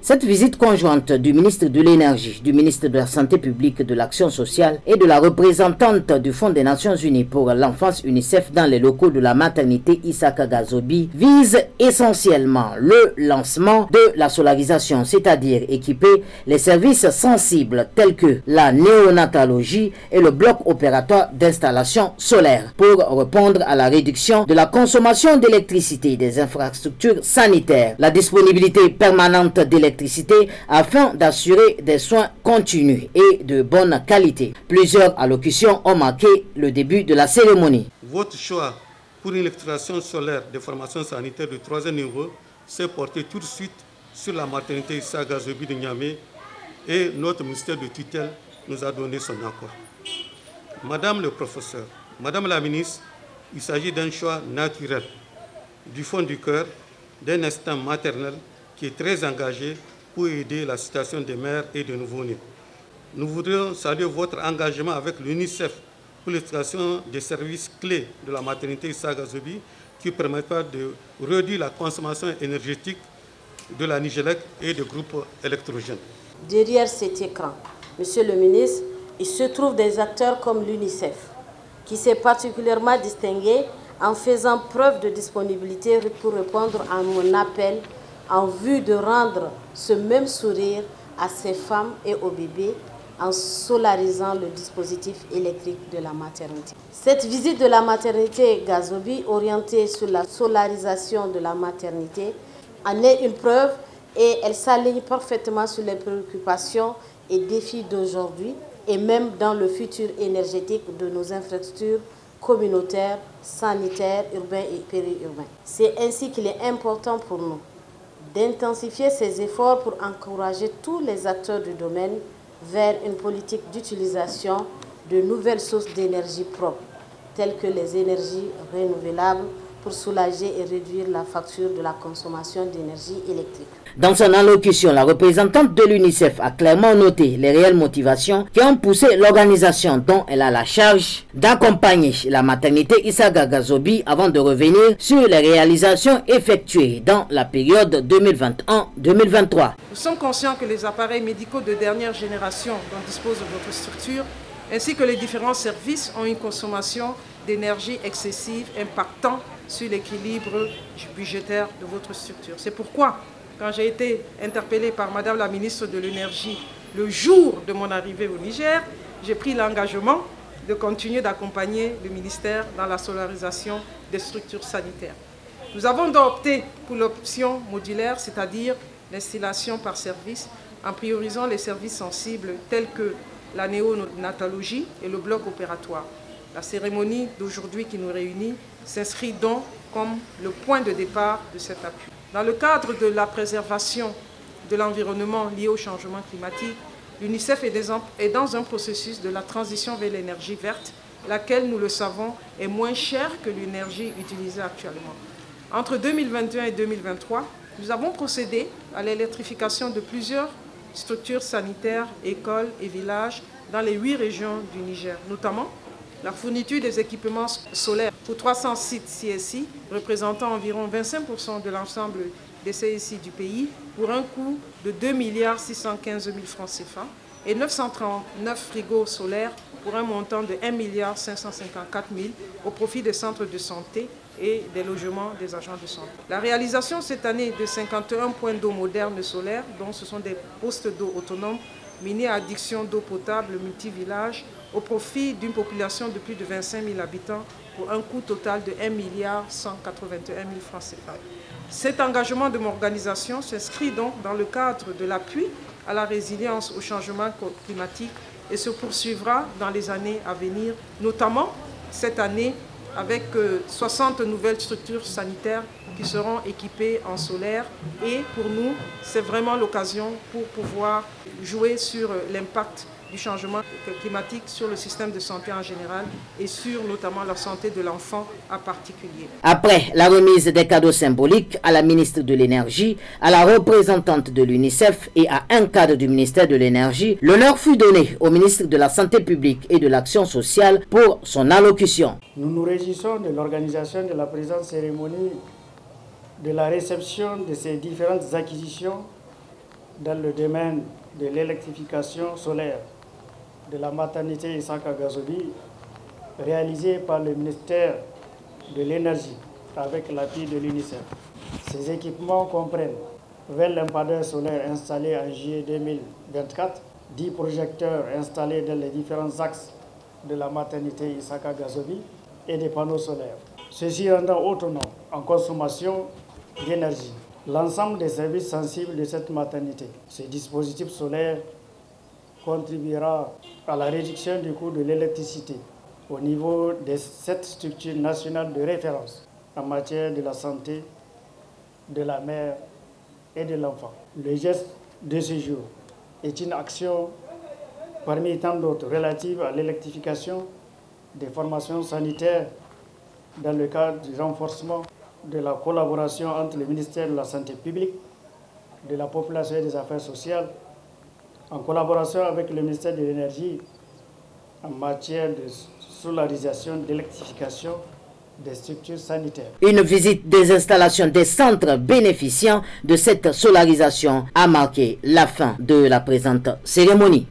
Cette visite conjointe du ministre de l'Énergie, du ministre de la Santé publique, de l'Action sociale et de la représentante du Fonds des Nations Unies pour l'enfance UNICEF dans les locaux de la maternité Isaka Gazobi vise essentiellement le lancement de la solarisation, c'est-à-dire équiper les services sensibles tels que la néonatologie et le bloc opératoire d'installation solaire pour répondre à la réduction de la consommation d'électricité des infrastructures sanitaires, la disponibilité permanente d'électricité afin d'assurer des soins continus et de bonne qualité. Plusieurs allocutions ont marqué le début de la cérémonie. Votre choix pour une électrification solaire des formations sanitaires de 3e niveau s'est porté tout de suite sur la maternité Issa Gazobi de Niamey et notre ministère de tutelle nous a donné son accord. Madame le professeur, Madame la ministre, il s'agit d'un choix naturel, du fond du cœur, d'un instinct maternel qui est très engagé pour aider la situation des mères et des nouveau-nés. Nous voudrions saluer votre engagement avec l'UNICEF pour l'installation des services clés de la maternité Issa Gazobi qui permettra de réduire la consommation énergétique de la Nigélec et des groupes électrogènes. Derrière cet écran, Monsieur le ministre, il se trouve des acteurs comme l'UNICEF, qui s'est particulièrement distingué en faisant preuve de disponibilité pour répondre à mon appel en vue de rendre ce même sourire à ces femmes et aux bébés en solarisant le dispositif électrique de la maternité. Cette visite de la maternité Gazobi orientée sur la solarisation de la maternité en est une preuve et elle s'aligne parfaitement sur les préoccupations et défis d'aujourd'hui et même dans le futur énergétique de nos infrastructures communautaires, sanitaires, urbains et périurbains. C'est ainsi qu'il est important pour nous d'intensifier ces efforts pour encourager tous les acteurs du domaine vers une politique d'utilisation de nouvelles sources d'énergie propres, telles que les énergies renouvelables, pour soulager et réduire la facture de la consommation d'énergie électrique. Dans son allocution, la représentante de l'UNICEF a clairement noté les réelles motivations qui ont poussé l'organisation dont elle a la charge d'accompagner la maternité Issa Gazobi avant de revenir sur les réalisations effectuées dans la période 2021-2023. Nous sommes conscients que les appareils médicaux de dernière génération dont dispose votre structure ainsi que les différents services ont une consommation d'énergie excessive impactant sur l'équilibre budgétaire de votre structure. C'est pourquoi, quand j'ai été interpellée par Madame la ministre de l'Énergie le jour de mon arrivée au Niger, j'ai pris l'engagement de continuer d'accompagner le ministère dans la solarisation des structures sanitaires. Nous avons donc opté pour l'option modulaire, c'est-à-dire l'installation par service, en priorisant les services sensibles tels que la néonatologie et le bloc opératoire. La cérémonie d'aujourd'hui qui nous réunit s'inscrit donc comme le point de départ de cet appui. Dans le cadre de la préservation de l'environnement lié au changement climatique, l'UNICEF est dans un processus de la transition vers l'énergie verte, laquelle, nous le savons, est moins chère que l'énergie utilisée actuellement. Entre 2021 et 2023, nous avons procédé à l'électrification de plusieurs structures sanitaires, écoles et villages dans les 8 régions du Niger, notamment la fourniture des équipements solaires pour 300 sites CSI, représentant environ 25% de l'ensemble des CSI du pays, pour un coût de 2 615 000 francs CFA, et 939 frigos solaires pour un montant de 1 554 000 au profit des centres de santé et des logements des agents de santé. La réalisation cette année de 51 points d'eau modernes solaires, dont ce sont des postes d'eau autonomes, mini addiction d'eau potable multivillage, au profit d'une population de plus de 25 000 habitants pour un coût total de 1 181 000 francs CFA. Cet engagement de mon organisation s'inscrit donc dans le cadre de l'appui à la résilience au changement climatique et se poursuivra dans les années à venir, notamment cette année avec 60 nouvelles structures sanitaires qui seront équipées en solaire. Et pour nous, c'est vraiment l'occasion pour pouvoir jouer sur l'impact du changement climatique sur le système de santé en général et sur notamment la santé de l'enfant en particulier. Après la remise des cadeaux symboliques à la ministre de l'Énergie, à la représentante de l'UNICEF et à un cadre du ministère de l'Énergie, l'honneur fut donné au ministre de la Santé publique et de l'Action sociale pour son allocution. Nous nous réjouissons de l'organisation de la présente cérémonie, de la réception de ces différentes acquisitions dans le domaine de l'électrification solaire de la maternité Isaka Gazobi, réalisée par le ministère de l'Énergie avec l'appui de l'UNICEF. Ces équipements comprennent 20 lampadaires solaires installés en juillet 2024, 10 projecteurs installés dans les différents axes de la maternité Isaka Gazobi et des panneaux solaires. Ceci rendant autonome en consommation d'énergie l'ensemble des services sensibles de cette maternité. Ce dispositif solaire contribuera à la réduction du coût de l'électricité au niveau de cette structure nationale de référence en matière de la santé de la mère et de l'enfant. Le geste de ce jour est une action parmi tant d'autres relatives à l'électrification des formations sanitaires dans le cadre du renforcement de la collaboration entre le ministère de la Santé publique, de la Population et des Affaires sociales, en collaboration avec le ministère de l'Énergie en matière de solarisation, d'électrification des structures sanitaires. Une visite des installations des centres bénéficiant de cette solarisation a marqué la fin de la présente cérémonie.